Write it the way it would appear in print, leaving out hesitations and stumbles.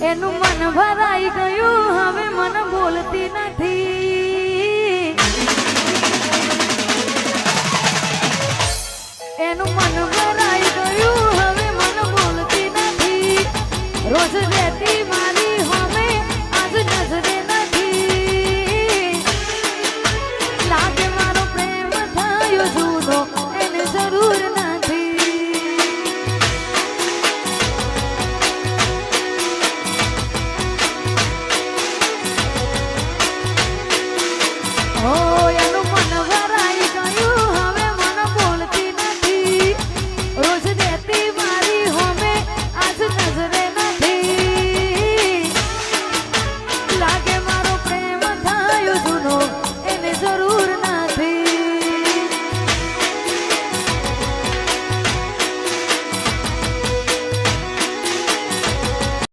એનું મન ભરાઈ ગયું હવે મન બોલતી નથી એનું મન ભરાઈ ગયું હવે મન બોલતી નથી રોજ રહેતી